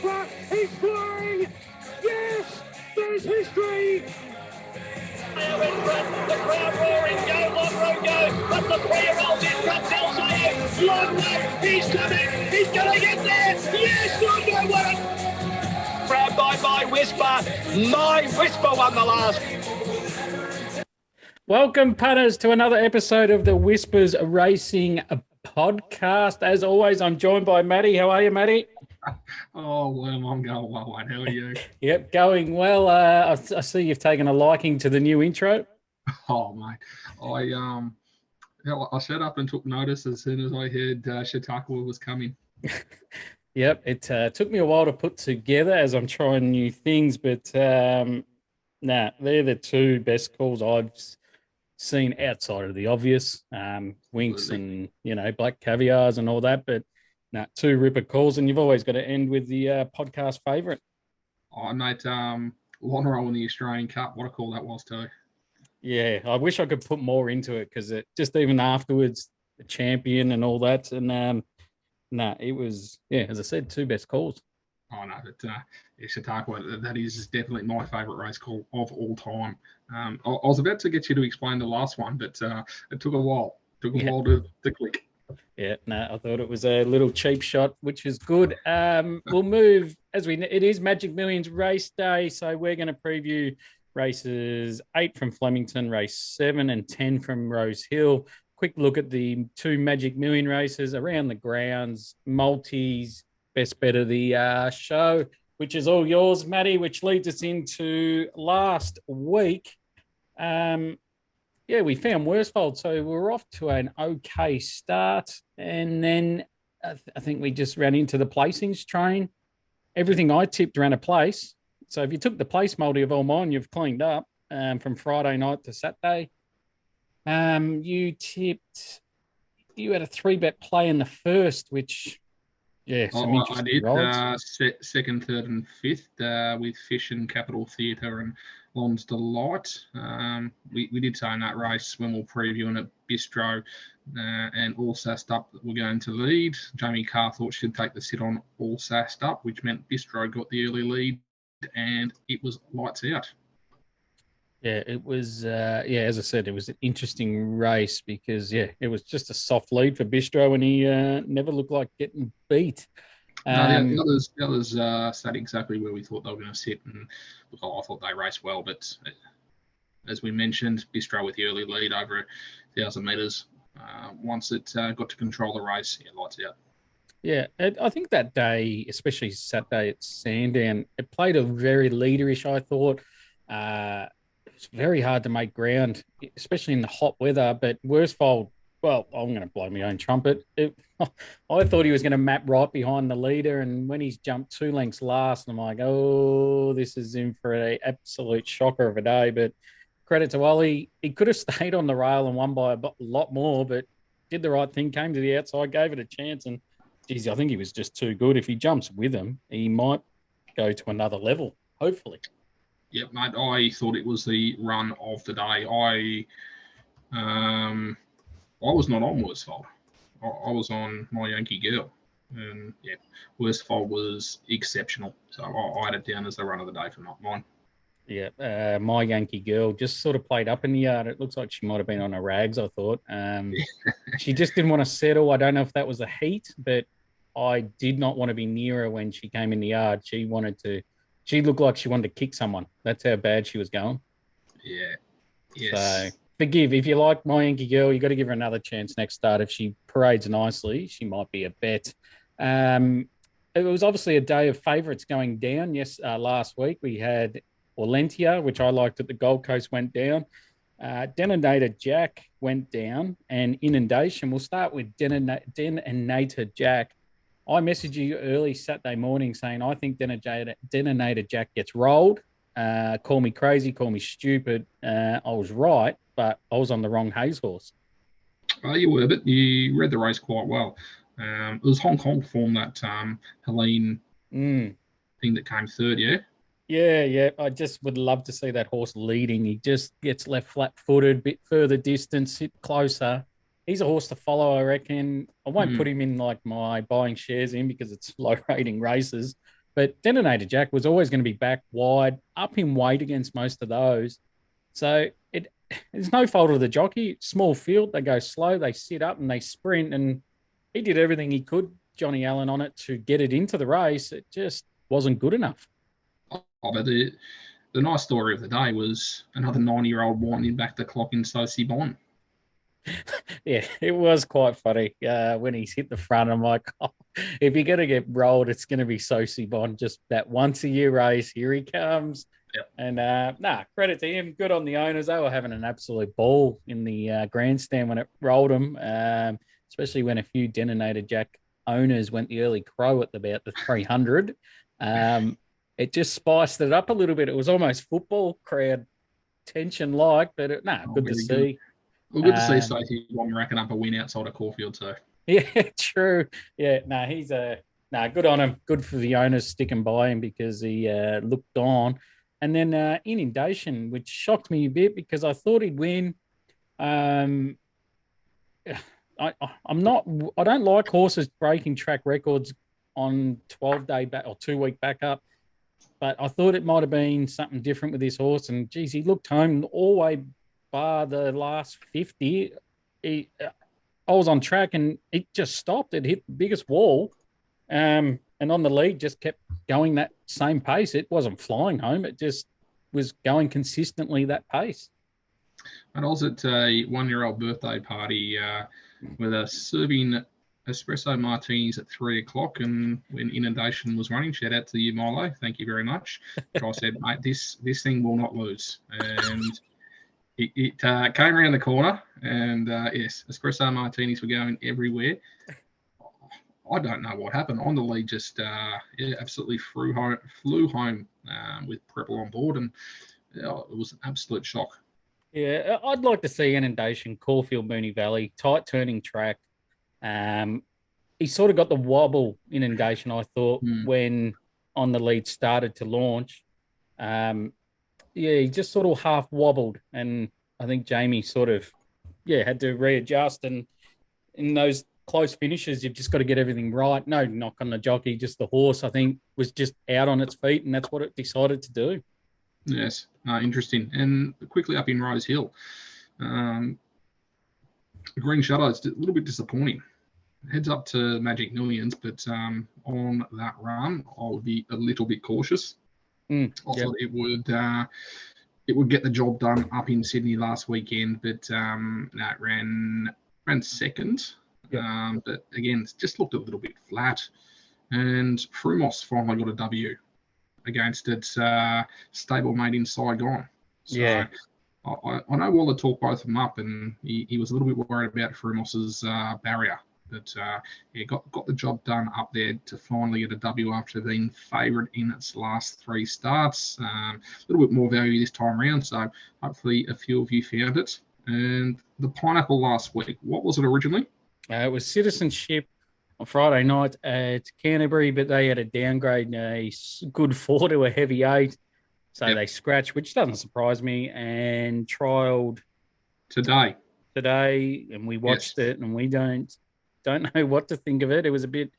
But he's flying! Yes! There's history! Now in front, the crowd roaring, go, Longrow, go, but the 3-year-old in front, Delsayo, Longrow, he's coming, he's going to get there, yes, Longrow won it! Proud by Whisper, my Whisper won the last. Welcome, punters, to another episode of the Whispers Racing podcast. As always, I'm joined by Matty. How are you, Matty? Oh, well, I'm going well, mate. How are you? Yep, going well. I see you've taken a liking to the new intro. Oh, mate. I set up and took notice as soon as I heard Chautauqua was coming. Yep, it took me a while to put together as I'm trying new things, but they're the two best calls I've seen outside of the obvious, Winks and, Black Caviars and all that, but two ripper calls, and you've always got to end with the podcast favourite. Oh, mate, Longrow in the Australian Cup, what a call that was too. Yeah, I wish I could put more into it because it just even afterwards, the champion and all that, and it was, as I said, two best calls. Oh, no, but Chautauqua, that is definitely my favourite race call of all time. I was about to get you to explain the last one, but it took a while. It took a while to click. Yeah, I thought it was a little cheap shot, which is good. We'll move it is Magic Millions race day, so we're going to preview races 8 from Flemington, race 7 and 10 from Rosehill. Quick look at the two Magic Million races around the grounds, multis, best bet of the show, which is all yours, Matty, which leads us into last week. We found Worsfold, so we're off to an okay start. And then I think we just ran into the placings train. Everything I tipped ran a place. So if you took the place multi of all mine, you've cleaned up from Friday night to Saturday. You had a 3-bet play in the first, which, I did second, third, and fifth with Fish and Capital Theatre and Lon's Delight. We did say in that race when we were previewing it, Bistro and All Sassed Up that were going to lead. Jamie Carr thought she'd take the sit on All Sassed Up, which meant Bistro got the early lead, and it was lights out. Yeah, it was, as I said, it was an interesting race because, it was just a soft lead for Bistro and he never looked like getting beat. The others sat exactly where we thought they were going to sit, and I thought they raced well, but as we mentioned, Bistro with the early lead over 1,000 metres. Once it got to control the race, lights out. Yeah, I think that day, especially Saturday at Sandown, it played a very leaderish, I thought. It's very hard to make ground, especially in the hot weather. But Worsfold, well, I'm going to blow my own trumpet. I thought he was going to map right behind the leader, and when he's jumped 2 lengths last, I'm like, oh, this is in for an absolute shocker of a day. But credit to Ollie, he could have stayed on the rail and won by a lot more, but did the right thing, came to the outside, gave it a chance, and geez, I think he was just too good. If he jumps with him, he might go to another level, hopefully. Yep, mate. I thought it was the run of the day. I was not on Worsfold. I was on My Yankee Girl. And, Worsfold was exceptional. So I had it down as the run of the day for mine. Yeah, My Yankee Girl just sort of played up in the yard. It looks like she might have been on her rags, I thought. She just didn't want to settle. I don't know if that was the heat, but I did not want to be near her when she came in the yard. She looked like she wanted to kick someone. That's how bad she was going. Yeah. Yes. So forgive. If you like My Yankee Girl, you got to give her another chance next start. If she parades nicely, she might be a bet. It was obviously a day of favourites going down. Yes, last week we had Orlentia, which I liked at the Gold Coast, went down. Detonator Jack went down, and Inundation. We'll start with Detonator Jack. I messaged you early Saturday morning saying I think Detonator Jack gets rolled. Call me crazy, call me stupid. I was right, but I was on the wrong Hayes horse. Oh, you were, but you read the race quite well. It was Hong Kong form that Helene thing that came third, yeah? Yeah. I just would love to see that horse leading. He just gets left flat-footed, bit further distance, sit closer. he's a horse to follow, I reckon. I won't put him in like my buying shares in because it's low rating races. But Detonator Jack was always going to be back wide, up in weight against most of those. So it's no fault of the jockey. Small field, they go slow, they sit up and they sprint. And he did everything he could, Johnny Allen, on it to get it into the race. It just wasn't good enough. But the nice story of the day was another 9-year-old winding back the clock in Sosie Bond. Yeah, it was quite funny when he's hit the front. I'm like, oh, if you're going to get rolled, it's going to be Sosie Bond. Just that once a year race. Here he comes. Yep. And credit to him. Good on the owners. They were having an absolute ball in the grandstand when it rolled them, especially when a few Detonator Jack owners went the early crow at about the 300. It just spiced it up a little bit. It was almost football crowd tension like, but good to see. Well, good to see Sosie Bond racking up a win outside of Caulfield too. Yeah, true. Yeah, he's good on him. Good for the owners sticking by him because he looked on. And then Inundation, which shocked me a bit because I thought he'd win. I don't like horses breaking track records on 12-day back or 2-week backup, but I thought it might have been something different with this horse. And geez, he looked home all the way bar the last 50. I was on track and it just stopped. It hit the biggest wall. And on the lead, just kept going that same pace. It wasn't flying home. It just was going consistently that pace. And I was at a 1-year-old birthday party with a serving espresso martinis at 3:00. And when Inundation was running, shout out to you, Milo. Thank you very much. I said, mate, this thing will not lose. And it came around the corner. And yes, espresso martinis were going everywhere. I don't know what happened. On the lead, just absolutely flew home with Preble on board, and it was an absolute shock. Yeah, I'd like to see Inundation, Caulfield, Moonee Valley, tight turning track. He sort of got the wobble, Inundation, I thought, when on the lead started to launch. He just sort of half wobbled, and I think Jamie sort of had to readjust. And in those close finishes, you've just got to get everything right. No knock on the jockey, just the horse, I think, was just out on its feet, and that's what it decided to do. Yes, interesting. And quickly up in Rosehill, Green Shadows, a little bit disappointing. Heads up to Magic Millions, but on that run, I would be a little bit cautious. I thought it would get the job done up in Sydney last weekend, but it ran second. But again, it just looked a little bit flat. And Frumos finally got a W against its stablemate in Saigon. So I know Waller talked both of them up, and he was a little bit worried about Frumos's barrier. But got the job done up there to finally get a W after being favourite in its last 3 starts. A little bit more value this time around, so hopefully a few of you found it. And the Pineapple last week, what was it originally? It was Citizenship on Friday night at Canterbury, but they had a downgrade, a good 4 to a heavy 8. So they scratched, which doesn't surprise me, and trialled today, and we watched it, and we don't know what to think of it. It was a bit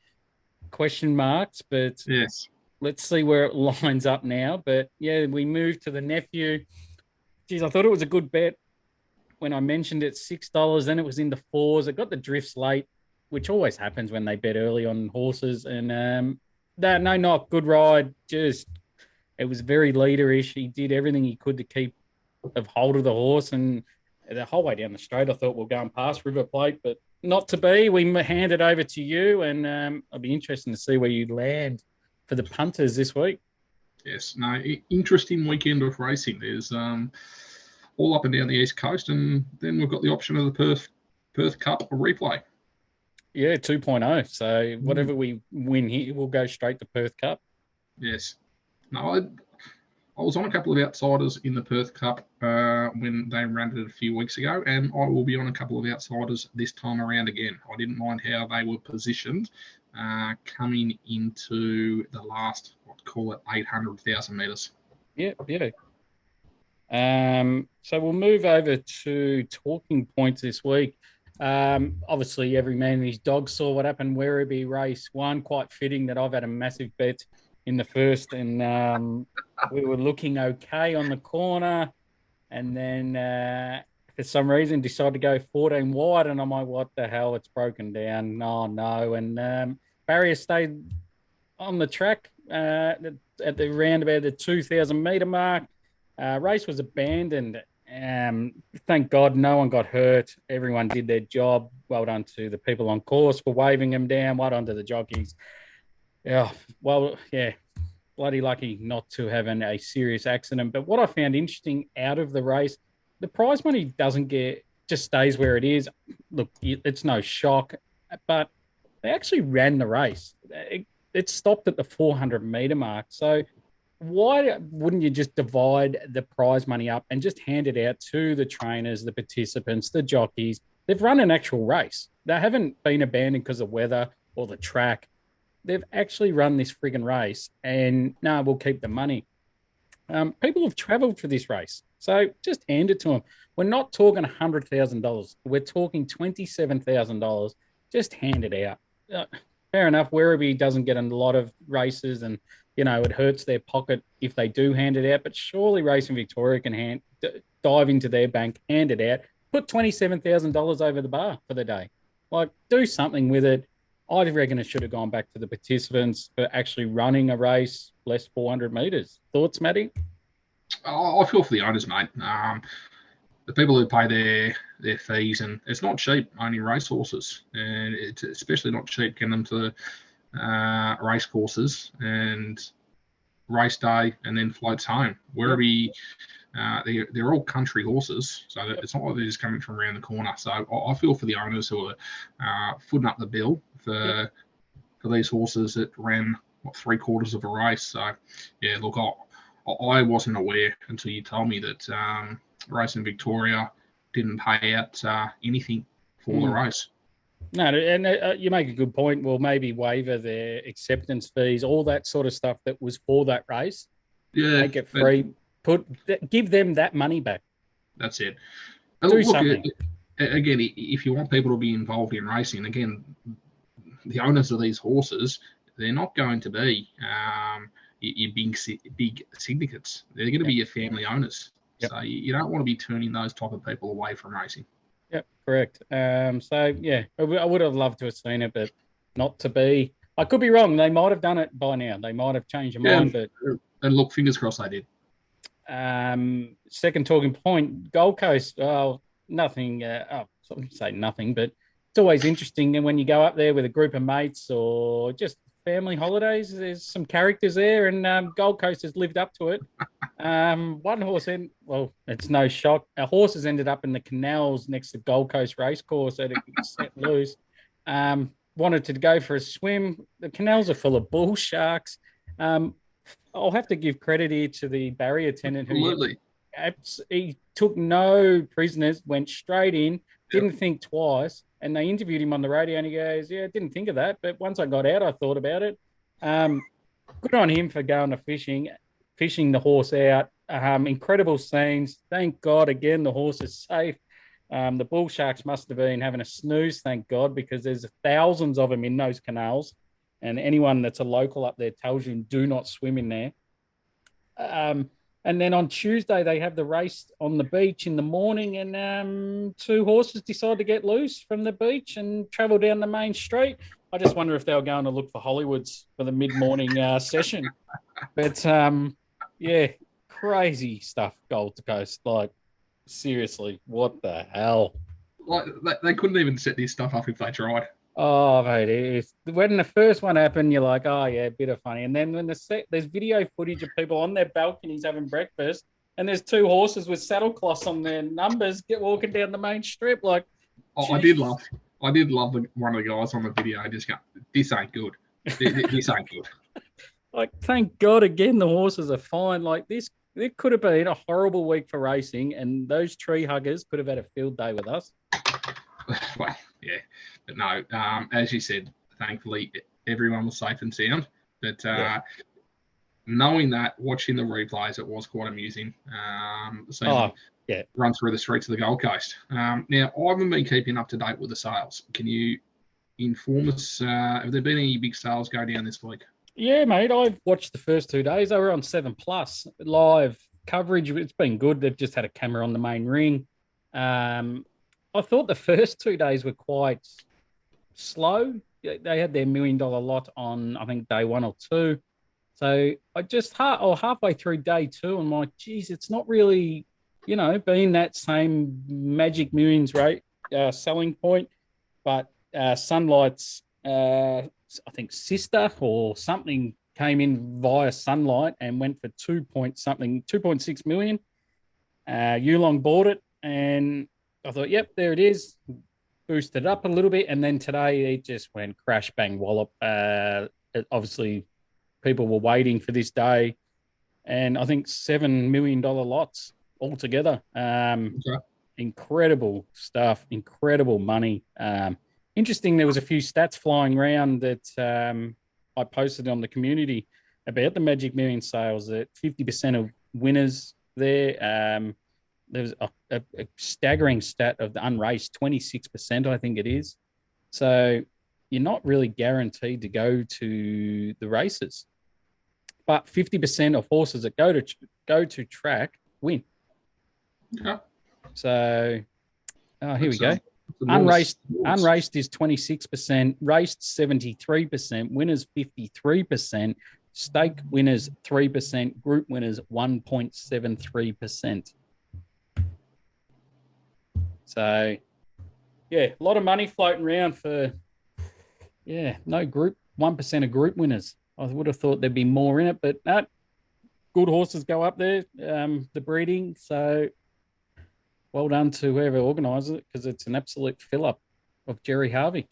question marks, but let's see where it lines up now. But we moved to the nephew. Geez, I thought it was a good bet when I mentioned it, $6. Then it was into 4s. It got the drifts late, which always happens when they bet early on horses. And no knock, good ride. Just it was very leaderish. He did everything he could to keep a hold of the horse, and the whole way down the straight, I thought we'll go and pass River Plate, but not to be. We hand it over to you, and I'll be interested to see where you land for the punters this week. Yes, interesting weekend of racing. There's all up and down the East Coast, and then we've got the option of the Perth Cup replay. Yeah, 2.0. So whatever we win here, we'll go straight to Perth Cup. Yes. No, I was on a couple of outsiders in the Perth Cup when they ran it a few weeks ago, and I will be on a couple of outsiders this time around again. I didn't mind how they were positioned coming into the last, 800,000 metres. Yeah. So we'll move over to talking points this week. Obviously, every man and his dog saw what happened Werribee race one. Quite fitting that I've had a massive bet in the first, and we were looking okay on the corner, and then for some reason decided to go 14 wide, and I'm like, what the hell? It's broken down. Oh no! And barrier stayed on the track at the roundabout the 2,000 meter mark. Race was abandoned. Thank God no one got hurt. Everyone did their job. Well done to the people on course for waving them down. Well done to the jockeys. Yeah, well, yeah, bloody lucky not to have a serious accident. But what I found interesting out of the race, the prize money just stays where it is. Look, it's no shock, but they actually ran the race. It stopped at the 400-meter mark. So why wouldn't you just divide the prize money up and just hand it out to the trainers, the participants, the jockeys? They've run an actual race. They haven't been abandoned because of weather or the track. They've actually run this frigging race, and no, we'll keep the money. People have travelled for this race, so just hand it to them. We're not talking $100,000. We're talking $27,000. Just hand it out. Fair enough. Werribee doesn't get a lot of races, and it hurts their pocket if they do hand it out. But surely Racing Victoria can dive into their bank, hand it out, put $27,000 over the bar for the day. Like, do something with it. I reckon it should have gone back to the participants for actually running a race less 400 metres. Thoughts, Matty? I feel for the owners, mate. The people who pay their fees, and it's not cheap owning racehorses, and it's especially not cheap getting them to race courses and race day and then floats home. Werribee, they're all country horses, so it's not like they're just coming from around the corner. So I feel for the owners who are footing up the bill for these horses that ran 3/4 of a race. So yeah, look, I wasn't aware until you told me that Racing Victoria didn't pay out anything for the race. No, and you make a good point. Well, maybe waiver their acceptance fees, all that sort of stuff that was for that race. Yeah, make it free. Give them that money back. That's it. Do something. Again, if you want people to be involved in racing, again, the owners of these horses, they're not going to be your big syndicates. They're going to be your family owners. Yep. So you don't want to be turning those type of people away from racing. Yep, correct. So, yeah, I would have loved to have seen it, but not to be. I could be wrong. They might have done it by now. They might have changed their mind. But look, fingers crossed they did. Second talking point, Gold Coast, nothing. I say nothing, but it's always interesting. And when you go up there with a group of mates or just family holidays, there's some characters there, and Gold Coast has lived up to it. One horse, it's no shock. Our horses ended up in the canals next to Gold Coast Racecourse that it set loose. Wanted to go for a swim. The canals are full of bull sharks. I'll have to give credit here to the barrier attendant who he took no prisoners, went straight in, didn't think twice. And they interviewed him on the radio, and he goes, "Yeah, I didn't think of that, but once I got out, I thought about it." Good on him for going to fishing the horse out. Incredible scenes. Thank God, again, the horse is safe. The bull sharks must have been having a snooze, thank God, because there's thousands of them in those canals, and anyone that's a local up there tells you do not swim in there. And then on Tuesday, they have the race on the beach in the morning, and two horses decide to get loose from the beach and travel down the main street. I just wonder if they were going to look for Hollywoods for the mid-morning session. But, yeah, crazy stuff, Gold Coast. Like, seriously, what the hell? Like, they couldn't even set this stuff up if they tried. Oh, mate, when the first one happened, you're like, oh, yeah, a bit of funny. And then when there's video footage of people on their balconies having breakfast, and there's two horses with saddlecloths on their numbers walking down the main strip. Like, I did love one of the guys on the video just go, this ain't good. This ain't good. Like, thank God, again, the horses are fine. Like, this, it could have been a horrible week for racing, and those tree huggers could have had a field day with us. Well, yeah, but no, as you said, thankfully everyone was safe and sound. But knowing that, watching the replays, it was quite amusing. Seeing them run through the streets of the Gold Coast. Now, I haven't been keeping up to date with the sales. Can you inform us? Have there been any big sales go down this week? Yeah, mate. I've watched the first 2 days. They were on 7+ live coverage. It's been good. They've just had a camera on the main ring. I thought the first 2 days were quite slow. They had their $1 million lot on, I think, day 1 or 2. So I just halfway through day 2, I'm like, geez, it's not really, being that same Magic Millions rate selling point. But Sunlight's, I think, sister or something came in via Sunlight and went for 2.6 million. Yulong bought it, and I thought, yep, there it is. Boosted up a little bit, and then today it just went crash, bang, wallop. Obviously, people were waiting for this day, and I think $7 million lots altogether. Incredible stuff, incredible money. Interesting, there was a few stats flying around that I posted on the community about the Magic Million sales, that 50% of winners there. There's a staggering stat of the unraced, 26%, I think it is. So you're not really guaranteed to go to the races. But 50% of horses that go to track win. Okay. So here we go. Unraced is 26%, raced 73%, winners 53%, stake winners 3%, group winners 1.73%. So, yeah, a lot of money floating around for, no group, 1% of group winners. I would have thought there'd be more in it, but no, good horses go up there, the breeding. So, well done to whoever organised it, because it's an absolute fill-up of Jerry Harvey.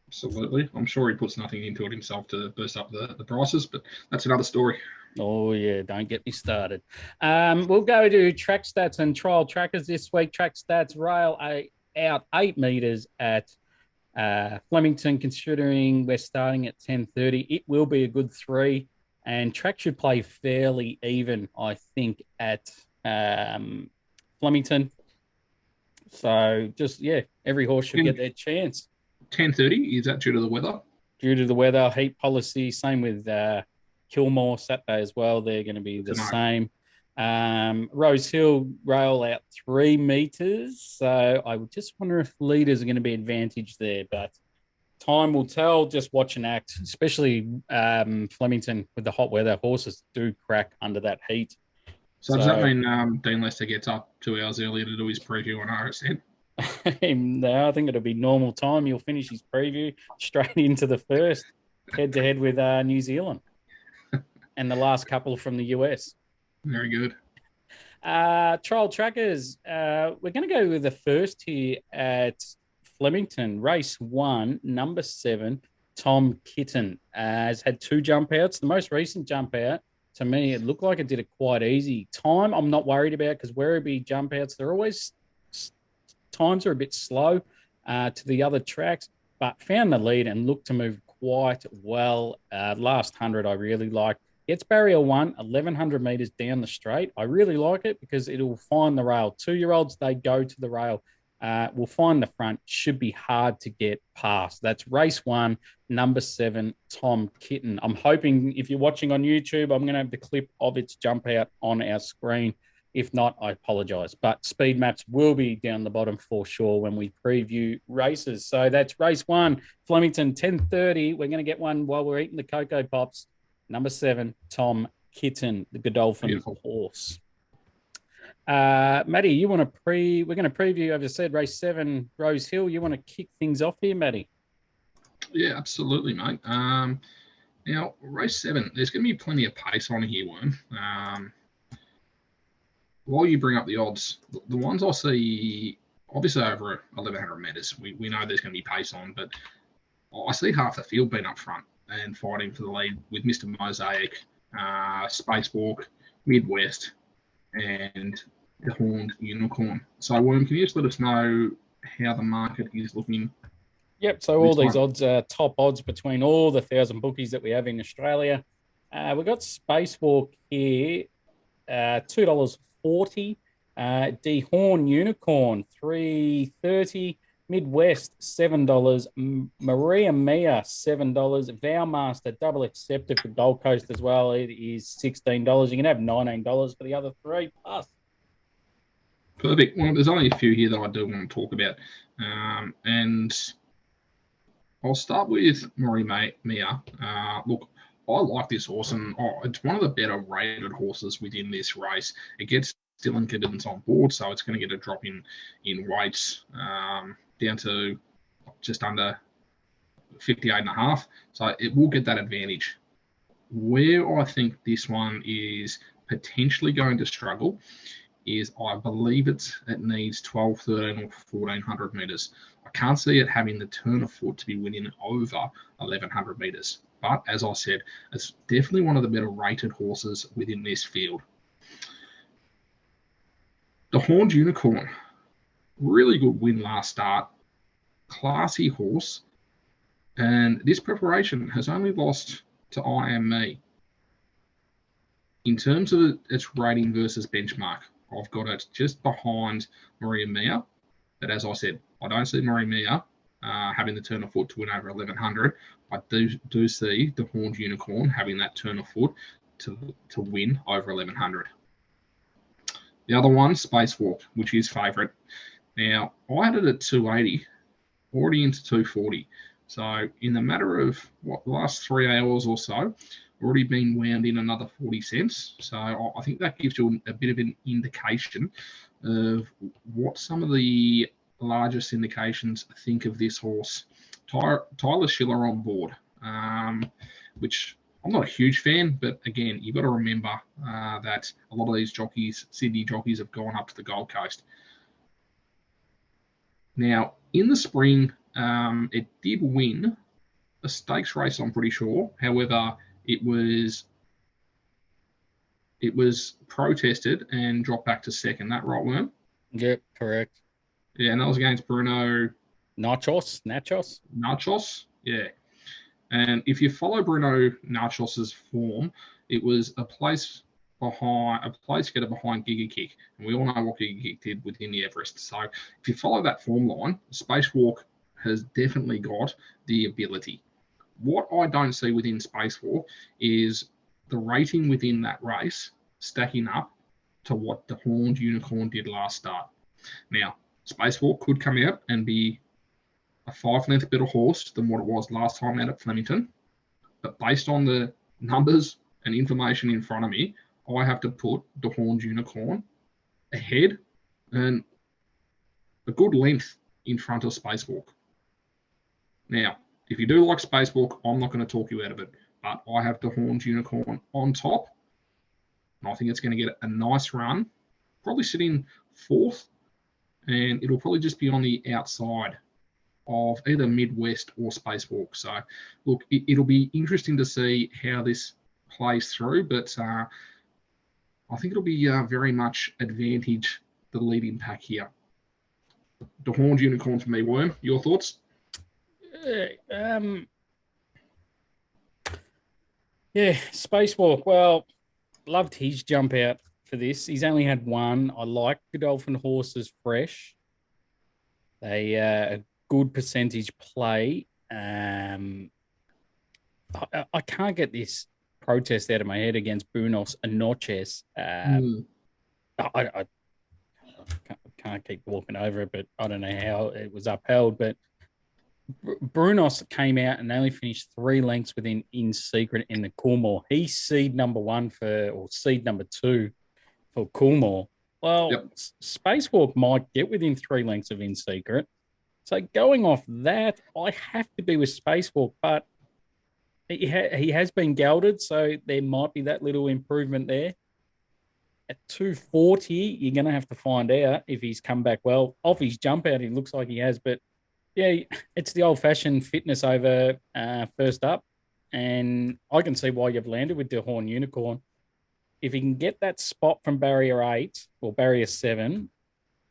Absolutely. I'm sure he puts nothing into it himself to boost up the prices, but that's another story. Oh, yeah, don't get me started. We'll go to track stats and trial trackers this week. Track stats, rail out 8 metres at Flemington, considering we're starting at 10:30. It will be a good 3, and track should play fairly even, I think, at Flemington. So just, every horse should get their chance. 10:30, is that due to the weather? Due to the weather, heat policy, same with Kilmore Saturday as well. They're going to be the same. Rosehill rail out 3 metres. So I would just wonder if leaders are going to be advantaged there, but time will tell. Just watch and act, especially Flemington with the hot weather. Horses do crack under that heat. So does that mean Dean Lester gets up 2 hours earlier to do his preview on RSN? No, I think it'll be normal time. He'll finish his preview straight into the first, head-to-head with New Zealand and the last couple from the US. Very good. Trial trackers. We're going to go with the first here at Flemington. Race 1, number 7, Tom Kitten. Has had 2 jump outs. The most recent jump out, to me, it looked like it did it quite easy. Time, I'm not worried about, because Werribee jump outs, they're always, times are a bit slow to the other tracks, but found the lead and looked to move quite well. Last 100 I really like. Gets barrier 1, 1,100 metres down the straight. I really like it because it'll find the rail. 2-year-olds, they go to the rail. Will find the front. Should be hard to get past. That's race 1, number 7, Tom Kitten. I'm hoping, if you're watching on YouTube, I'm going to have the clip of its jump out on our screen. If not, I apologise. But speed maps will be down the bottom for sure when we preview races. So that's race 1, Flemington, 10:30. We're going to get one while we're eating the Cocoa Pops. Number 7, Tom Kitten, the Godolphin horse. Matty, we're going to preview, as I said, race 7, Rosehill. You want to kick things off here, Matty? Yeah, absolutely, mate. Now, race 7, there's going to be plenty of pace on here, Worm. While you bring up the odds, the ones I see, obviously over 1,100 metres, we know there's going to be pace on, but I see half the field being up front and fighting for the lead with Mr. Mosaic, Spacewalk, Midwest, and the Horned Unicorn. So, Worm, can you just let us know how the market is looking? Yep, so all these odds are top odds between all the 1,000 bookies that we have in Australia. We've got Spacewalk here, $2.40. Dehorn Unicorn, $3.30. Midwest, $7. Maria Mia, $7. Vowmaster, double accepted for Gold Coast as well. It is $16. You can have $19 for the other three plus. Perfect. Well, there's only a few here that I do want to talk about. And I'll start with Marie Mia. Look, I like this horse, and it's one of the better rated horses within this race. It gets Dylan Giddens on board, so it's going to get a drop in weights down to just under 58.5. So it will get that advantage. Where I think this one is potentially going to struggle is I believe it needs 12, 13 or 1400 metres. I can't see it having the turn of foot to be winning over 1100 metres. But as I said, it's definitely one of the better rated horses within this field. The Horned Unicorn, really good win last start. Classy horse. And this preparation has only lost to I Am Me. In terms of its rating versus benchmark, I've got it just behind Maria Mia. But as I said, I don't see Maria Mia having the turn of foot to win over 1100. I do see the Horned Unicorn having that turn of foot to win over 1100. The other one, Spacewalk, which is favourite. Now, I had it at 280, already into 240. So in the matter of the last 3 hours or so, already been wound in another 40 cents. So I think that gives you a bit of an indication of what some of the largest indications think of this horse. Tyler Schiller on board, which I'm not a huge fan, but again, you've got to remember that a lot of these jockeys, Sydney jockeys, have gone up to the Gold Coast. Now, in the spring, it did win a stakes race, I'm pretty sure. However, it was protested and dropped back to second. That right, Worm? Yep, correct. Yeah, and that was against Bruno Nachos. Yeah. And if you follow Bruno Nachos's form, it was a place getter behind Giga Kick. And we all know what Giga Kick did within the Everest. So if you follow that form line, Spacewalk has definitely got the ability. What I don't see within Spacewalk is the rating within that race stacking up to what the Horned Unicorn did last start. Now, Spacewalk could come out and be a 5-length better horse than what it was last time out at Flemington. But based on the numbers and information in front of me, I have to put the Horned Unicorn ahead and a good length in front of Spacewalk. Now, if you do like Spacewalk, I'm not going to talk you out of it. But I have the Horned Unicorn on top. And I think it's going to get a nice run. Probably sitting fourth. And it'll probably just be on the outside of either Midwest or Spacewalk. So, look, it'll be interesting to see how this plays through. But I think it'll be very much advantage the leading pack here. The Horned Unicorn for me, Worm. Your thoughts? Yeah, Spacewalk. Well, loved his jump out for this. He's only had one. I like Godolphin horses fresh. They a good percentage play. I can't get this protest out of my head against Brunos Noches. I can't keep walking over it, but I don't know how it was upheld. But Brunos came out and only finished 3 lengths within In Secret in the Coolmore. He's seed number 1 or seed number 2 for Coolmore. Well, yep. Spacewalk might get within 3 lengths of In Secret. So going off that, I have to be with Spacewalk, but he has been gelded, so there might be that little improvement there. At 240, you're going to have to find out if he's come back well. Off his jump out, he looks like he has, but yeah, it's the old-fashioned fitness over first up, and I can see why you've landed with the Horned Unicorn. If he can get that spot from barrier 8 or barrier 7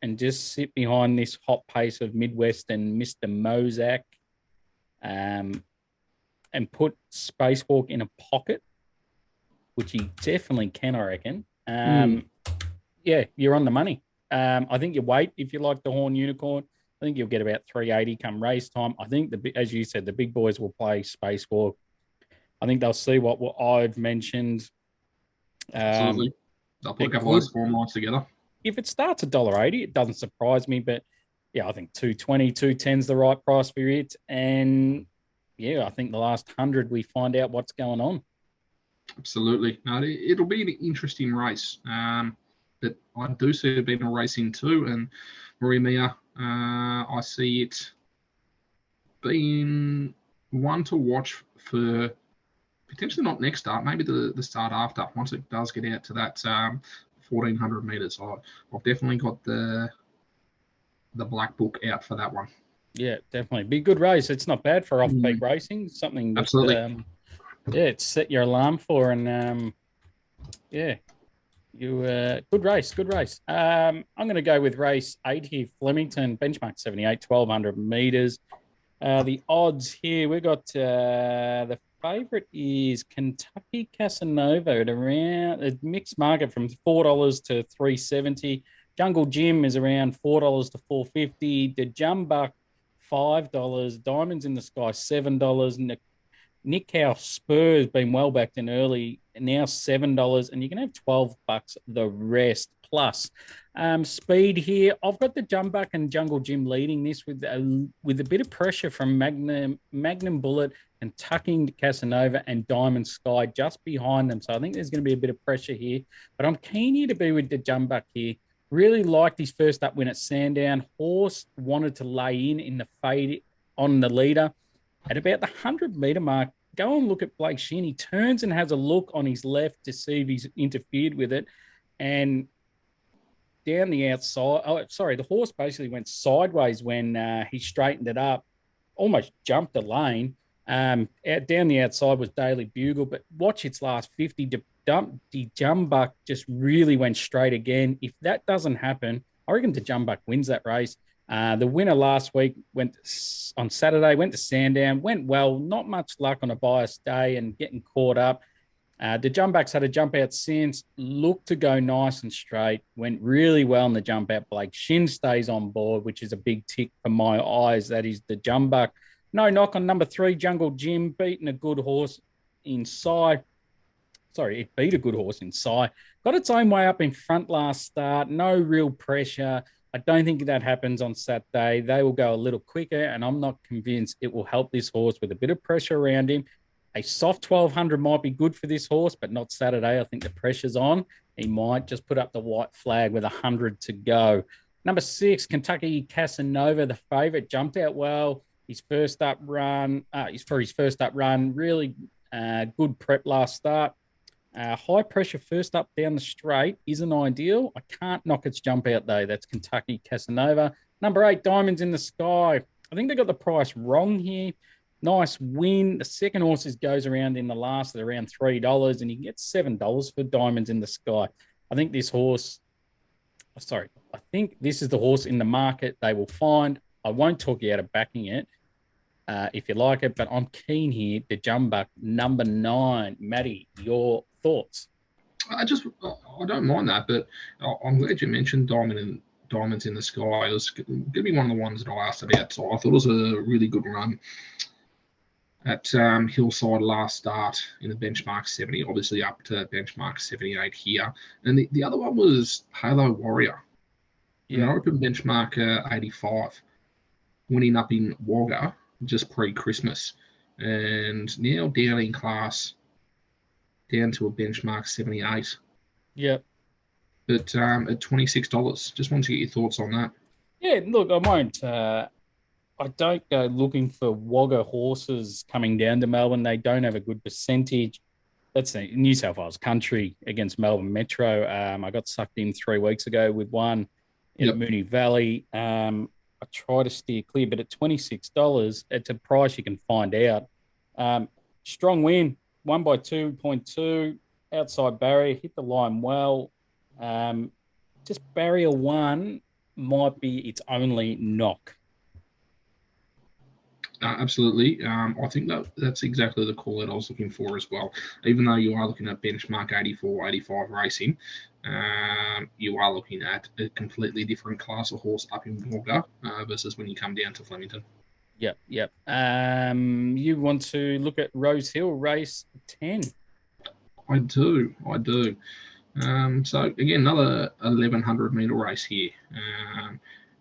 and just sit behind this hot pace of Midwest and Mr. Mozak and put Spacewalk in a pocket, which he definitely can, I reckon, yeah, you're on the money. I think you wait if you like the Horn Unicorn. I think you'll get about 380 come race time. I think, as you said, the big boys will play Spacewalk. I think they'll see what I've mentioned. Absolutely. They'll put a couple of those form lines together. If it starts at $1.80, it doesn't surprise me. But, yeah, I think 220, 210 is the right price for it. And, yeah, I think the last 100 we find out what's going on. Absolutely. No, it'll be an interesting race. But I do see it being a race in two. And Maria Mia, I see it being one to watch for potentially not next start, maybe the start after, once it does get out to that 1,400 metres. I've definitely got the black book out for that one. Yeah, definitely. Be a good race. It's not bad for off-peak racing. Something that, absolutely. It's set your alarm for, and yeah, good race. I'm going to go with race 8 here, Flemington, benchmark 78, 1,200 meters. The odds here, we got the favorite is Kentucky Casanova at around a mixed market from $4 to $3.70. Jungle Gym is around $4 to $4.50. The Jumbuck $5. Diamonds in the Sky $7. Nick Howe Spurs been well backed in early, now $7, and you can have $12 the rest plus. Speed here, I've got the Jumbuck and Jungle Gym leading this with a bit of pressure from Magnum Bullet and tucking Casanova and Diamond Sky just behind them. So I think there's going to be a bit of pressure here, but I'm keen here to be with the Jumbuck here. Really liked his first up win at Sandown. Horse wanted to lay in the fade on the leader. At about the 100-meter mark, go and look at Blake Shin. He turns and has a look on his left to see if he's interfered with it. And down the outside, the horse basically went sideways when he straightened it up, almost jumped the lane. Down the outside was Daily Bugle, but watch its last 50. The Jumbuck just really went straight again. If that doesn't happen, I reckon the Jumbuck wins that race. The winner last week on Saturday, went to Sandown, went well, not much luck on a biased day and getting caught up. The Jumbuck's had a jump out since, looked to go nice and straight, went really well in the jump out. Blake Shin stays on board, which is a big tick for my eyes. That is the Jumbuck. No knock on number 3, Jungle Gym, beating a good horse inside. Sorry, it beat a good horse inside. Got its own way up in front last start. No real pressure. I don't think that happens on Saturday. They will go a little quicker, and I'm not convinced it will help this horse with a bit of pressure around him. A soft 1,200 might be good for this horse, but not Saturday. I think the pressure's on. He might just put up the white flag with 100 to go. Number 6, Kentucky Casanova, the favourite, jumped out well. His first up run, really good prep last start. High pressure first up down the straight isn't ideal. I can't knock its jump out though. That's Kentucky Casanova. Number 8, Diamonds in the Sky. I think they got the price wrong here. Nice win. The second horse goes around in the last at around $3, and you can get $7 for Diamonds in the Sky. I think this is the horse in the market they will find. I won't talk you out of backing it if you like it, but I'm keen here to Jumbuck, number 9. Matty, your thoughts? I don't mind that, but I'm glad you mentioned Diamonds in the Sky. It was going to be one of the ones that I asked about. So I thought it was a really good run at Hillside last start in the benchmark 70, obviously up to benchmark 78 here. And the other one was Halo Warrior. Yeah. An open benchmark 85, winning up in Wagga just pre-Christmas. And now down in class, down to a benchmark 78. Yep. But at $26. Just wanted to get your thoughts on that. Yeah, look, I won't. I don't go looking for Wagga horses coming down to Melbourne. They don't have a good percentage. That's the New South Wales country against Melbourne Metro. I got sucked in 3 weeks ago with one in Moonee Valley. I try to steer clear, but at $26, it's a price you can find out. Strong win, 1 by 2.2, outside barrier, hit the line well. Just barrier 1 might be its only knock. Absolutely. I think that's exactly the call that I was looking for as well. Even though you are looking at benchmark 84, 85 racing, you are looking at a completely different class of horse up in Wagga versus when you come down to Flemington. Yep. You want to look at Rosehill race 10? I do. So again, another 1100 metre race here.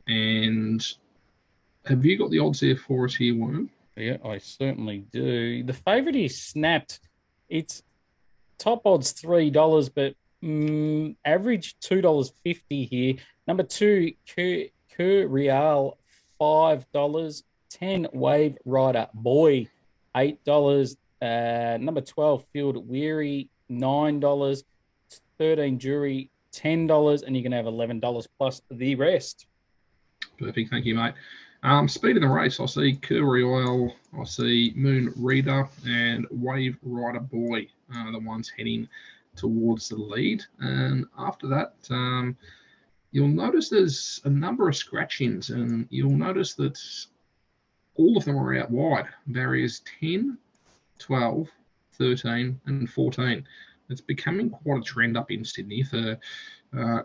And have you got the odds there for us here, Worm? Yeah, I certainly do. The favourite is Snapped. It's top odds $3, but average $2.50 here. Number 2, Cur Real, $5. 10, Wave Rider Boy, $8. Number 12, Field Weary, $9. 13, Jury, $10, and you can have $11 plus the rest. Perfect, thank you, mate. Speed of the race, I see Curry Oil, I see Moon Reader, and Wave Rider Boy are the ones heading towards the lead. And after that, you'll notice there's a number of scratch-ins, and you'll notice that all of them are out wide. Barriers 10, 12, 13, and 14. It's becoming quite a trend up in Sydney for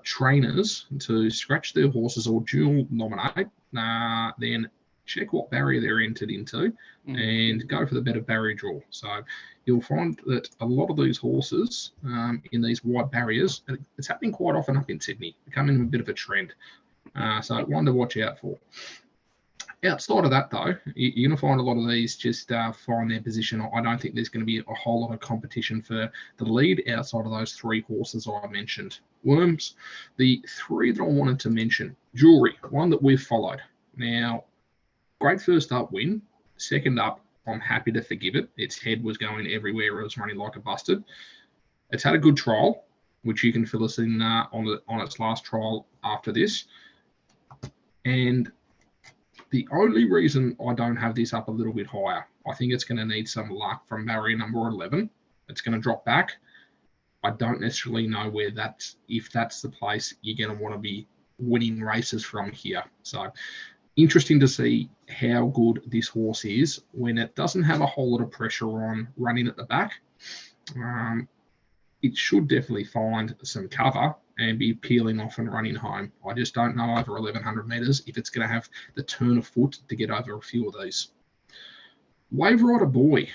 trainers to scratch their horses or dual nominate, then check what barrier they're entered into and go for the better barrier draw. So you'll find that a lot of these horses in these wide barriers, it's happening quite often up in Sydney, becoming a bit of a trend. So one to watch out for. Outside of that, though, you're going to find a lot of these just find their position. I don't think there's going to be a whole lot of competition for the lead outside of those three horses I mentioned. Worms, the three that I wanted to mention. Jewelry, one that we've followed. Now, great first up win. Second up, I'm happy to forgive it. Its head was going everywhere. It was running like a busted. It's had a good trial, which you can fill us in on its last trial after this. And the only reason I don't have this up a little bit higher, I think it's going to need some luck from barrier number 11. It's going to drop back. I don't necessarily know if that's the place you're going to want to be winning races from here. So interesting to see how good this horse is when it doesn't have a whole lot of pressure on running at the back. It should definitely find some cover and be peeling off and running home. I just don't know over 1,100 metres if it's going to have the turn of foot to get over a few of these. Wave Rider Boy,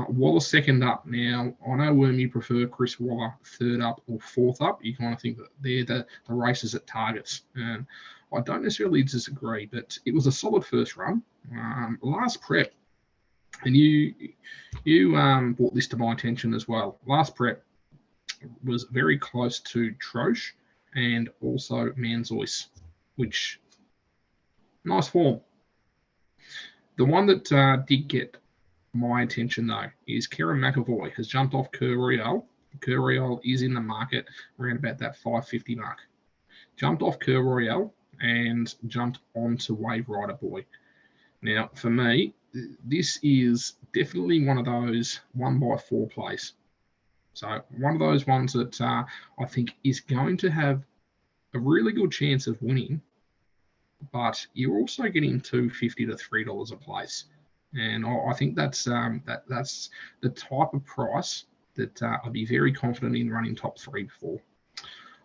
Waller second up. Now, I know Worm, you prefer Chris Waller third up or fourth up. You kind of think that they're the races at targets. And I don't necessarily disagree, but it was a solid first run. Last prep, and you brought this to my attention as well. Last prep was very close to Troche and also Manzois, which nice form. The one that did get my attention, though, is Kieran McAvoy has jumped off Cur Royale. Cur Royale is in the market around about that 550 mark. Jumped off Cur Royale and jumped onto Wave Rider Boy. Now, for me, this is definitely one of those 1x4 plays. So one of those ones that I think is going to have a really good chance of winning, but you're also getting $2.50 to $3 a place, and I think that's the type of price that I'd be very confident in running top three before.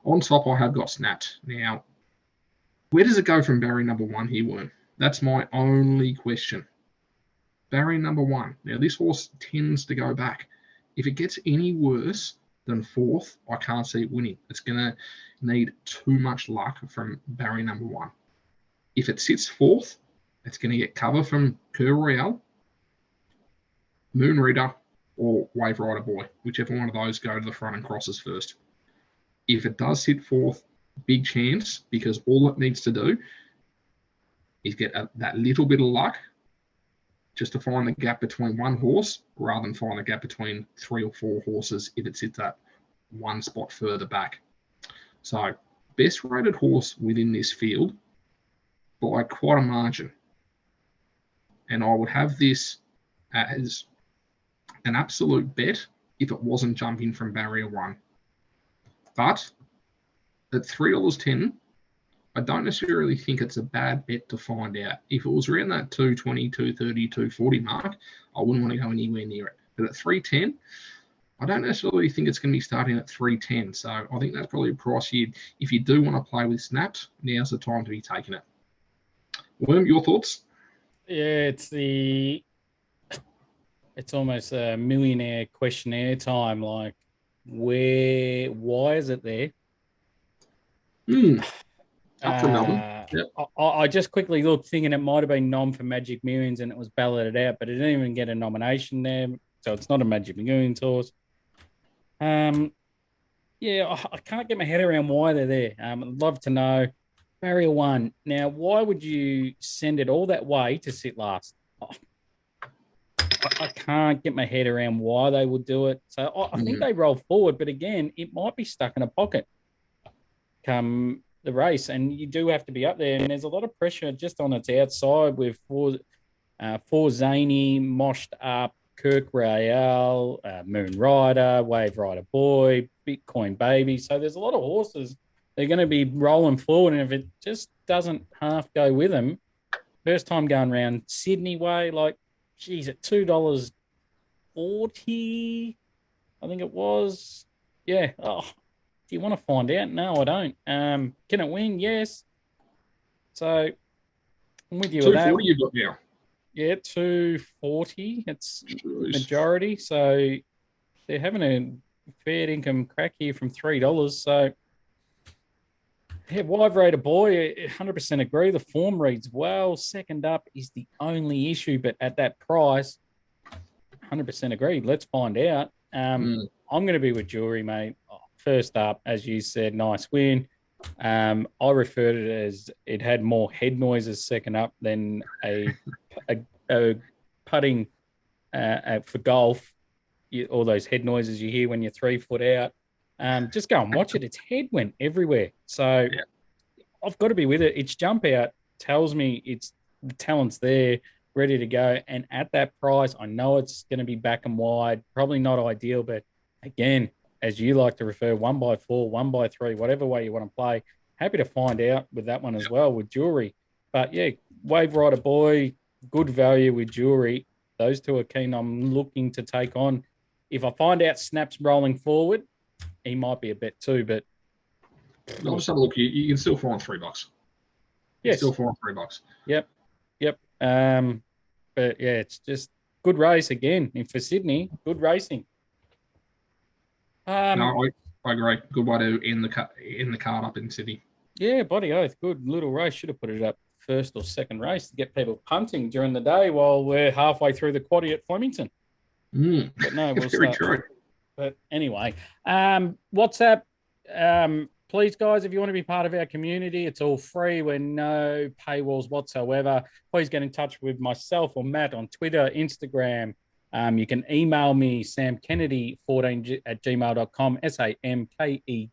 On top, I have got Snapped. Now, where does it go from barrier number 1 here, Worm? That's my only question. Barrier number 1. Now, this horse tends to go back. If it gets any worse than fourth, I can't see it winning. It's going to need too much luck from barrier number 1. If it sits fourth, it's going to get cover from Cur Royale, Moon Reader, or Wave Rider Boy, whichever one of those go to the front and crosses first. If it does sit fourth, big chance, because all it needs to do is get that little bit of luck just to find the gap between one horse rather than find the gap between 3 or 4 horses if it sits that one spot further back. So best rated horse within this field by quite a margin. And I would have this as an absolute bet if it wasn't jumping from barrier 1. But at $3.10, I don't necessarily think it's a bad bet to find out. If it was around that 220, 230, 240 mark, I wouldn't want to go anywhere near it. But at 310, I don't necessarily think it's going to be starting at 310. So I think that's probably a price if you do want to play with snaps, now's the time to be taking it. Worm, your thoughts? Yeah, it's almost a millionaire questionnaire time. Like, why is it there? Up for Melbourne. Yep. I just quickly looked, thinking it might have been nom for Magic Millions, and it was balloted out, but it didn't even get a nomination there, so it's not a Magic Millions horse. Yeah, I can't get my head around why they're there. I'd love to know. Barrier 1. Now, why would you send it all that way to sit last? I can't get my head around why they would do it. So I think they roll forward, but again, it might be stuck in a pocket come the race, and you do have to be up there. And there's a lot of pressure just on its outside with four Zany, Moshed Up, Kirk Royale, Moon Rider, Wave Rider Boy, Bitcoin Baby. So there's a lot of horses. They're going to be rolling forward, and if it just doesn't half go with them, first time going around Sydney way, like, geez, at $2.40, I think it was. Yeah. Oh, do you want to find out? No, I don't. Can it win? Yes. So I'm with you with that. 240 you've got now. Yeah, 240. It's majority. So they're having a fair income crack here from $3. So yeah, Wide Raider Boy, 100% agree. The form reads well. Second up is the only issue, but at that price, 100% agreed. Let's find out. I'm going to be with Jewelry, mate. First up, as you said, nice win. I referred it as it had more head noises second up than a putting for golf. All those head noises you hear when you're 3 foot out. Just go and watch it. Its head went everywhere. So I've got to be with it. Its jump out tells me the talent's there, ready to go. And at that price, I know it's going to be back and wide. Probably not ideal, but again, as you like to refer, 1x4, 1x3, whatever way you want to play. Happy to find out with that one as well with Jewelry. But yeah, Wave Rider Boy, good value with Jewelry. Those two are keen. I'm looking to take on. If I find out Snap's rolling forward, he might be a bet too, but I'll just have a look. You can still find $3. Yes, still find $3. Yep. But yeah, it's just good race again. And for Sydney, good racing. No, I agree. Good way to end the card up in Sydney. Yeah, bloody oath. Good little race. Should have put it up first or second race to get people punting during the day while we're halfway through the quaddie at Flemington. But no, we'll Very start. true. But anyway, WhatsApp, please, guys, if you want to be part of our community, it's all free. We're no paywalls whatsoever. Please get in touch with myself or Matt on Twitter, Instagram. You can email me, samkennedy14@gmail.com, SAMKENNEDY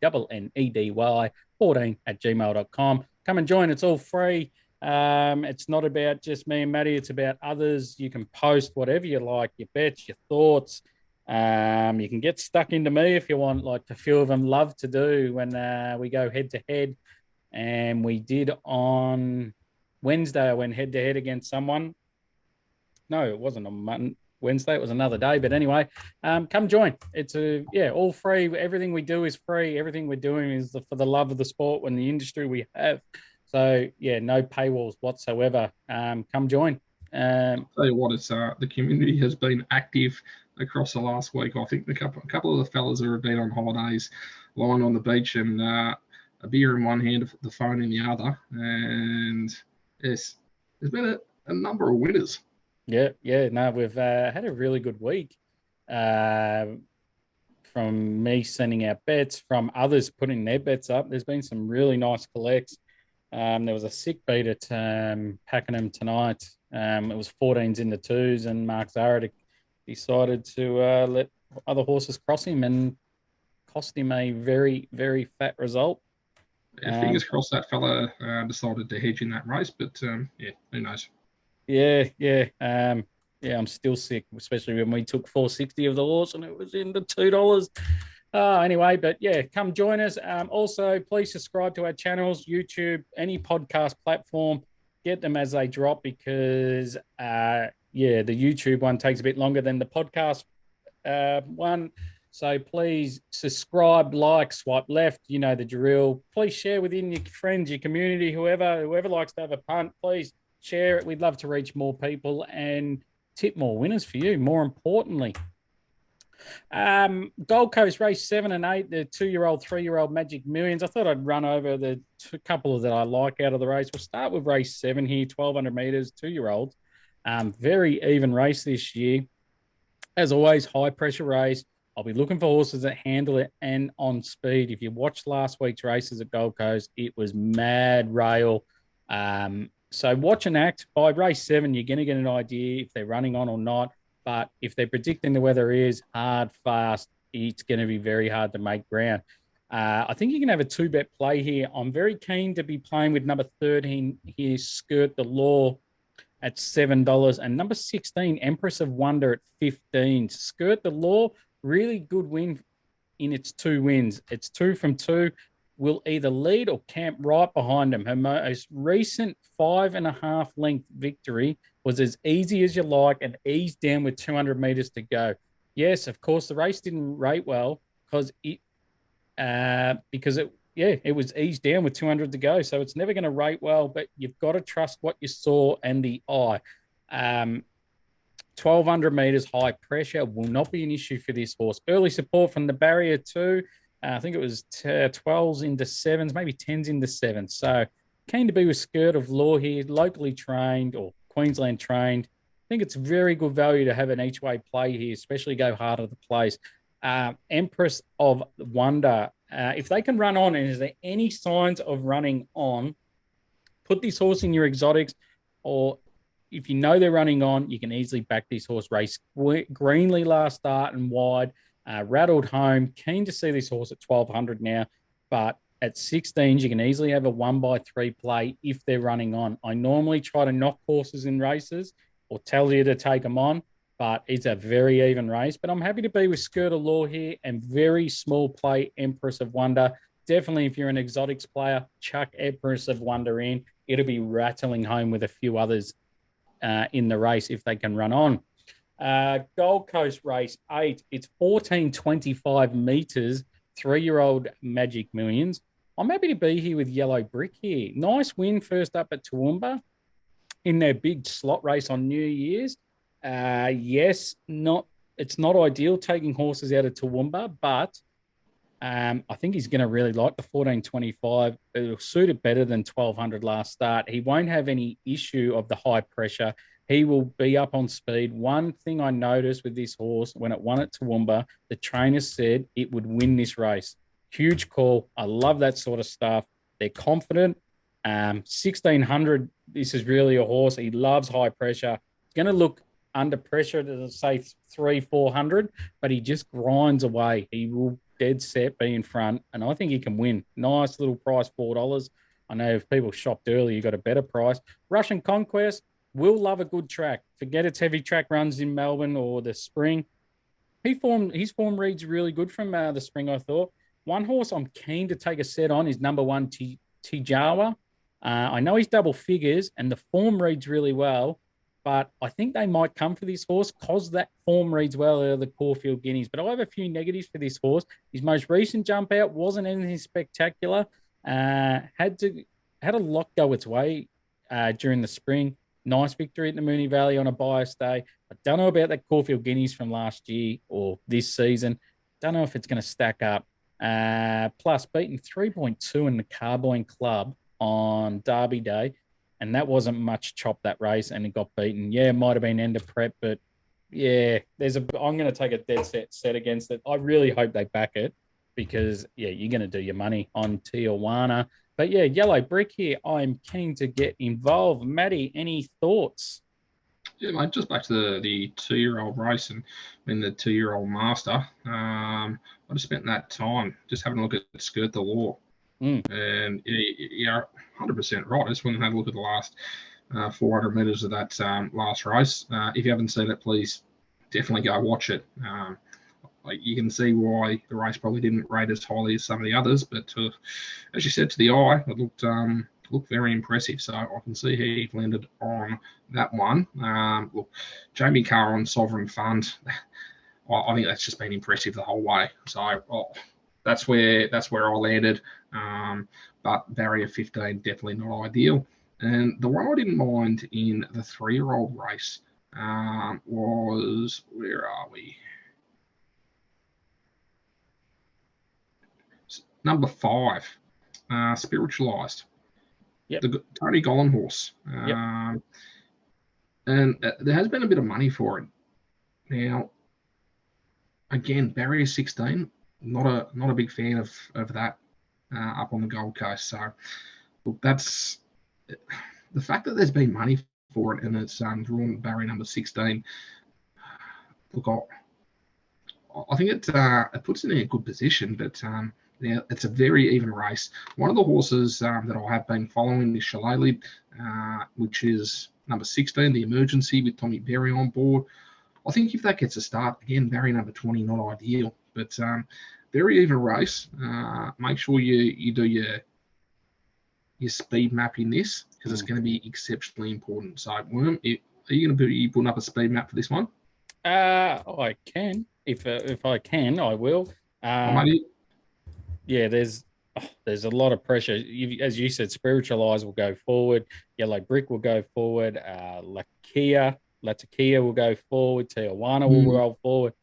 14@gmail.com. Come and join. It's all free. It's not about just me and Matty. It's about others. You can post whatever you like, your bets, your thoughts. You can get stuck into me if you want, like a few of them love to do when we go head to head. And we did on Wednesday. I went head to head against someone. No, it wasn't on Wednesday. It was another day. But anyway, come join. It's all free. Everything we do is free. Everything we're doing is for the love of the sport and the industry we have. So yeah, no paywalls whatsoever. Come join. I'll tell you what, it's the community has been active across the last week. I think a couple of the fellas who have been on holidays, lying on the beach and a beer in one hand, the phone in the other, and there's been a number of winners. Yeah. No, we've had a really good week. From me sending out bets, from others putting their bets up. There's been some really nice collects. There was a sick beat at Pakenham tonight. It was 14s into 2s, and Mark Zara decided to let other horses cross him and cost him a very, very fat result. Yeah, fingers crossed that fella decided to hedge in that race, but who knows? Yeah. I'm still sick, especially when we took 460 of the horse and it was into $2. Anyway, but yeah, come join us. Also, please subscribe to our channels, YouTube, any podcast platform. Get them as they drop because, the YouTube one takes a bit longer than the podcast one. So please subscribe, like, swipe left. You know the drill. Please share within your friends, your community, whoever likes to have a punt. Please share it. We'd love to reach more people and tip more winners for you. More importantly. Gold Coast race 7 and 8, the 2-year-old, 3-year-old Magic Millions. I thought I'd run over the couple that I like out of the race. We'll start with race 7 here, 1,200 meters, 2-year-olds. Very even race this year. As always, high pressure race. I'll be looking for horses that handle it and on speed. If you watched last week's races at Gold Coast, it was mad rail. So watch and act. By race 7, you're going to get an idea if they're running on or not. But if they're predicting the weather is hard, fast, it's going to be very hard to make ground. I think you can have a 2-bet play here. I'm very keen to be playing with number 13 here, Skirt the Law at $7, and number 16, Empress of Wonder at 15. Skirt the Law, really good win in its 2 wins. It's 2 from 2. Will either lead or camp right behind him. Her most recent 5.5 length victory was as easy as you like and eased down with 200 meters to go. Yes, of course, the race didn't rate well because it was eased down with 200 to go. So it's never going to rate well, but you've got to trust what you saw and the eye. 1,200 meters high pressure will not be an issue for this horse. Early support from the barrier too. I think it was 12s into 7s, maybe 10s into 7s. So keen to be with Skirt of Law here, locally trained or Queensland trained. I think it's very good value to have an each way play here, especially go hard at the place. Empress of Wonder. If they can run on, and is there any signs of running on, put this horse in your exotics, or if you know they're running on, you can easily back this horse. Race greenly last start and wide. Rattled home, keen to see this horse at 1,200 now, but at 16s, you can easily have a 1x3 play if they're running on. I normally try to knock horses in races or tell you to take them on, but it's a very even race. But I'm happy to be with Skirt of Law here and very small play Empress of Wonder. Definitely, if you're an exotics player, chuck Empress of Wonder in. It'll be rattling home with a few others in the race if they can run on. Gold Coast race 8, it's 1425 meters, 3-year-old Magic Millions. I'm happy to be here with Yellow Brick here. Nice win first up at Toowoomba in their big slot race on New Year's. Yes, it's not ideal taking horses out of Toowoomba, but I think he's going to really like the 1425. It'll suit it better than 1,200 last start. He won't have any issue of the high pressure. He will be up on speed. One thing I noticed with this horse, when it won at Toowoomba, the trainer said it would win this race. Huge call. I love that sort of stuff. They're confident. 1,600, this is really a horse. He loves high pressure. He's going to look under pressure to say 300-400, but he just grinds away. He will dead set be in front, and I think he can win. Nice little price, $4. I know if people shopped early, you got a better price. Russian Conquest will love a good track. Forget its heavy track runs in Melbourne or the spring. His form reads really good from the spring, I thought. One horse I'm keen to take a set on is number 1, Tijawa. I know he's double figures, and the form reads really well, but I think they might come for this horse because that form reads well out of the Caulfield Guineas. But I have a few negatives for this horse. His most recent jump out wasn't anything spectacular. Had a lot go its way during the spring. Nice victory at the Moonee Valley on a bias day. I don't know about that Caulfield Guineas from last year or this season. Don't know if it's going to stack up. Plus, beaten 3.2 in the Carbine Club on Derby Day, and that wasn't much chop that race, and it got beaten. Yeah, it might have been end of prep, but yeah, I'm going to take a dead set against it. I really hope they back it because, yeah, you're going to do your money on Tijuana. But yeah, Yellow Brick here, I'm keen to get involved. Matty, any thoughts? Yeah, mate, just back to the 2-year-old race and the 2-year-old master. I just spent that time just having a look at Skirt the Law. And you're 100% right. I just went and had a look at the last 400 metres of that last race. If you haven't seen it, please definitely go watch it. like you can see why the race probably didn't rate as highly as some of the others. But as you said, to the eye, it looked very impressive. So I can see he landed on that one. Look, Jamie Carr on Sovereign Fund. I think that's just been impressive the whole way. So that's where I landed. But barrier 15 definitely not ideal. And the one I didn't mind in the 3-year-old race was, where are we? Number 5, Spiritualized. Yep. The Tony Gollan horse. Yep. And there has been a bit of money for it. Now, again, barrier 16, not a big fan of that up on the Gold Coast. So, look, that's the fact that there's been money for it and it's drawn barrier number 16. Look, I think it puts it in a good position, but yeah, it's a very even race. One of the horses that I have been following is Shillelagh, which is number 16, the Emergency with Tommy Berry on board. I think if that gets a start, again, barrier number 20, not ideal, but very even race. Make sure you do your speed map in this because it's going to be exceptionally important. So, Worm, are you going to be putting up a speed map for this one? I can. If I can, I will. Yeah, there's a lot of pressure. As you said, Spiritualized will go forward. Yellow Brick will go Forward. Latakia will go forward. Tijuana will roll forward.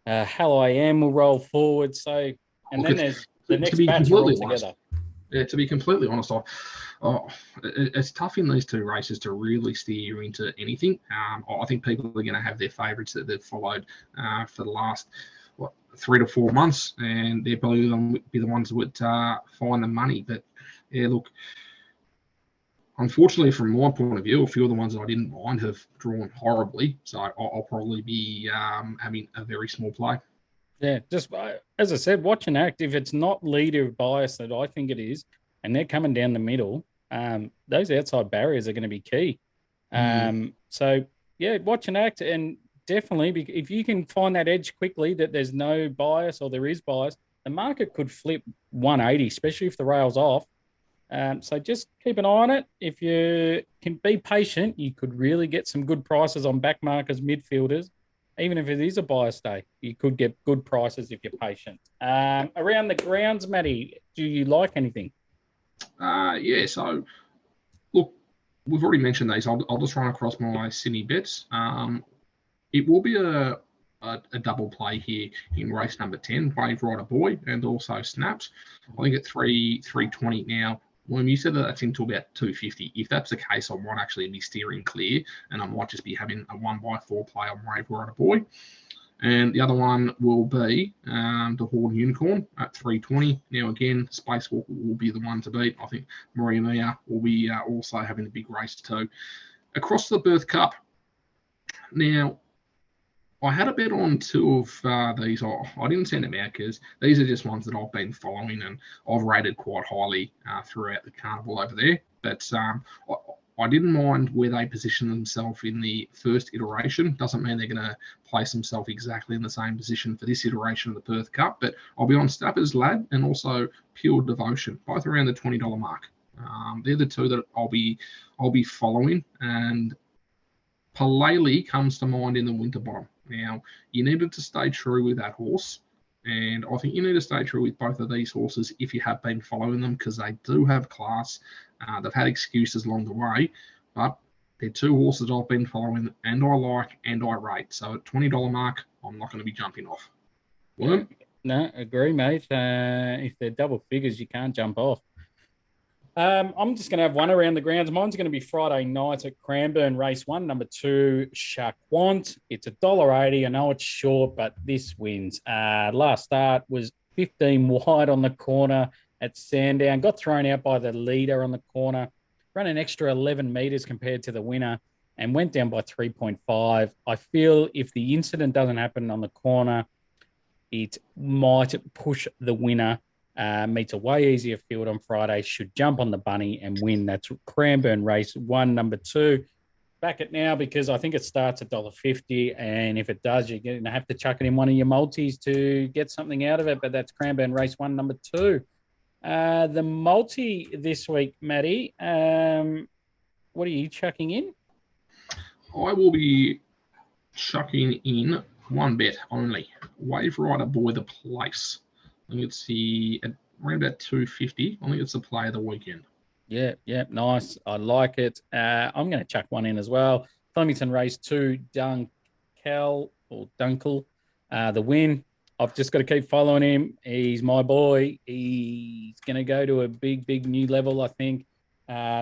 Hell I Am will roll forward. So, and then there's the next batch all together. Yeah, to be completely honest, it's tough in these two races to really steer you into anything. I think people are going to have their favourites that they've followed for the last 3 to 4 months, and they're probably going to be the ones that would find the money. But yeah, look, unfortunately, from my point of view, a few of the ones that I didn't mind have drawn horribly, so I'll probably be having a very small play. Yeah, just as I said, watch and act. If it's not leader bias that I think it is, and they're coming down the middle, those outside barriers are going to be key. So, yeah, watch and act. And definitely, if you can find that edge quickly, that there's no bias or there is bias, the market could flip 180, especially if the rail's off. So just keep an eye on it. If you can be patient, you could really get some good prices on backmarkers, midfielders. Even if it is a bias day, you could get good prices if you're patient. Around the grounds, Matty, do you like anything? Yeah, so look, we've already mentioned these. I'll just run across my Sydney bets. It will be a double play here in race number 10, Wave Rider Boy and also Snaps. I think at 320 now. When you said that that's into about 250, if that's the case, I might actually be steering clear and I might just be having a 1x4 play on Wave Rider Boy. And the other one will be the Horn Unicorn at 320. Now, again, Spacewalk will be the one to beat. I think Maria Mia will be also having a big race too. Across the Birth Cup, now, I had a bet on 2 of these. I didn't send them out because these are just ones that I've been following and I've rated quite highly throughout the carnival over there. But I didn't mind where they position themselves in the first iteration. Doesn't mean they're going to place themselves exactly in the same position for this iteration of the Perth Cup. But I'll be on Stapper's Lad and also Pure Devotion, both around the $20 mark. They're the 2 that I'll be following. And Palele comes to mind in the Winterbottom. Now, you needed to stay true with that horse, and I think you need to stay true with both of these horses if you have been following them because they do have class. They've had excuses along the way, but they're 2 horses I've been following and I like and I rate. So at $20 mark, I'm not going to be jumping off. Worm? No, agree, mate. If they're double figures, you can't jump off. I'm just going to have one around the grounds. Mine's going to be Friday night at Cranbourne, race 1, number 2, Shaquant. It's $1.80. I know it's short, but this wins. Last start was 15 wide on the corner at Sandown. Got thrown out by the leader on the corner. Ran an extra 11 metres compared to the winner and went down by 3.5. I feel if the incident doesn't happen on the corner, it might push the winner. Meets a way easier field on Friday, should jump on the bunny and win. That's Cranbourne race 1, number 2. back it now because I think it starts at $1.50, and if it does, you're going to have to chuck it in one of your multis to get something out of it. But that's Cranbourne Race 1, number 2. The multi this week, Matty, what are you chucking in? I will be chucking in one bet only. Wave Rider Boy the Place. I think it's around about $2.50. I think it's the play of the weekend. Yeah, nice. I like it. I'm going to chuck one in as well. Flemington Race 2, Dunkel, the win. I've just got to keep following him. He's my boy. He's going to go to a big new level, I think.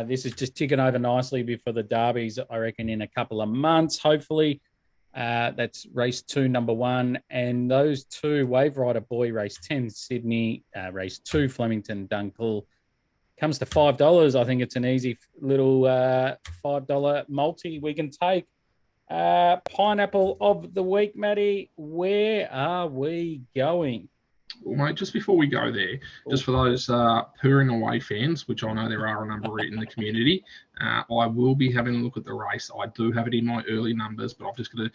This is just ticking over nicely before the derbies, I reckon, in a couple of months, hopefully. That's race 2, number 1. And those two, Wave Rider Boy, race 10, Sydney, race 2, Flemington, Dunkel, comes to $5. I think it's an easy little $5 multi we can take. Pineapple of the week, Matty. Where are we going? Well, mate, just before we go there, just for those purring away fans, which I know there are a number in the community, I will be having a look at the race. I do have it in my early numbers, but I've just got to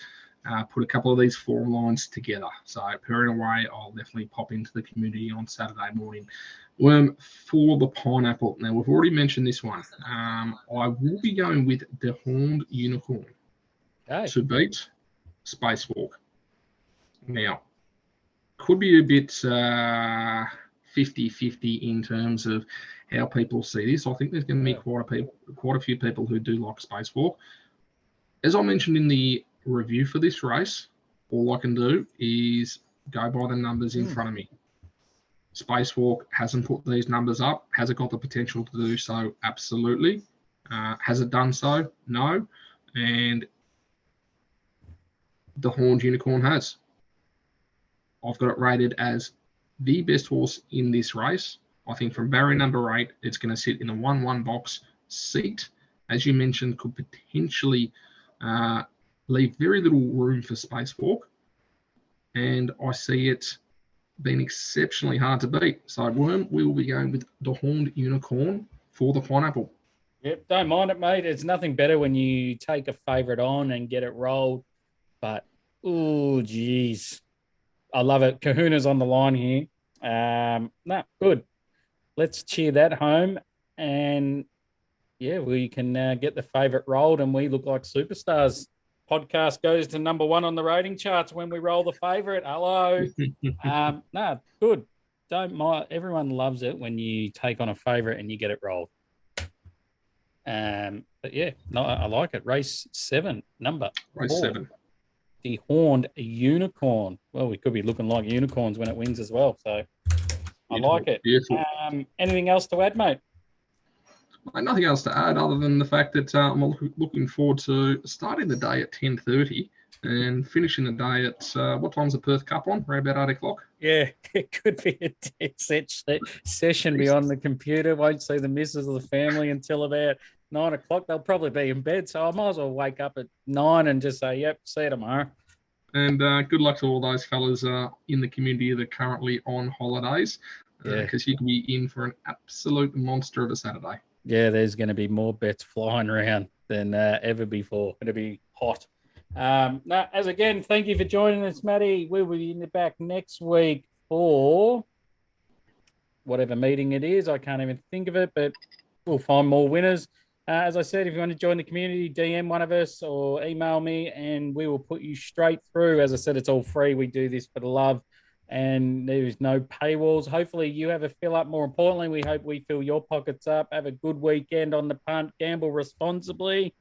put a couple of these form lines together. So purring away, I'll definitely pop into the community on Saturday morning. For the pineapple, now we've already mentioned this one. I will be going with the Horned Unicorn to beat Spacewalk. Now, could be a bit 50-50 in terms of how people see this. I think there's going to be quite a few people who do like Spacewalk. As I mentioned in the review for this race, all I can do is go by the numbers in front of me. Spacewalk hasn't put these numbers up. Has it got the potential to do so? Absolutely. Has it done so? No. And the Horned Unicorn has. I've got it rated as the best horse in this race. I think from barrier number 8, it's going to sit in a 1-1 box seat. As you mentioned, could potentially leave very little room for Spacewalk. And I see it being exceptionally hard to beat. So, Worm, we will be going with the Horned Unicorn for the pineapple. Yep, don't mind it, mate. It's nothing better when you take a favourite on and get it rolled. But, oh, geez. I love it. Kahuna's on the line here. Good. Let's cheer that home. And, yeah, we can get the favourite rolled and we look like superstars. Podcast goes to number 1 on the rating charts when we roll the favourite. Hello. Good. Don't mind. Everyone loves it when you take on a favourite and you get it rolled. But yeah, no, I like it. Race 7, number 4. Race 7. The Horned Unicorn. Well, we could be looking like unicorns when it wins as well. So I like it. Beautiful. Anything else to add, mate? Nothing else to add other than the fact that I'm looking forward to starting the day at 10:30 and finishing the day at, what time's the Perth Cup on? Around about 8 o'clock? Yeah, it could be a dead session beyond the computer. Won't see the missus or the family until about 9 o'clock. They'll probably be in bed, so I might as well wake up at 9 and just say, yep, see you tomorrow. And good luck to all those fellas in the community that are currently on holidays, because you can be in for an absolute monster of a Saturday. Yeah, there's going to be more bets flying around than ever before. It'll be hot. As again, thank you for joining us, Matty. We'll be in the back next week for whatever meeting it is. I can't even think of it, but we'll find more winners. As I said, if you want to join the community, DM one of us or email me and we will put you straight through. As I said, it's all free. We do this for the love and there's no paywalls. Hopefully you have a fill up. More importantly, we hope we fill your pockets up. Have a good weekend on the punt. Gamble responsibly.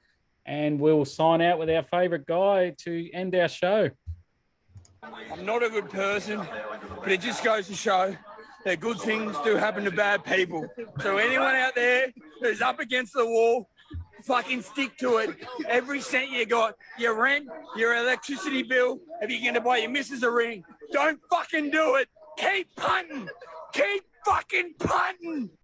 And we'll sign out with our favourite guy to end our show. I'm not a good person, but it just goes to show that good things do happen to bad people. So anyone out there who's up against the wall, fucking stick to it. Every cent you got, your rent, your electricity bill, if you're going to buy your missus a ring, don't fucking do it. Keep punting. Keep fucking punting.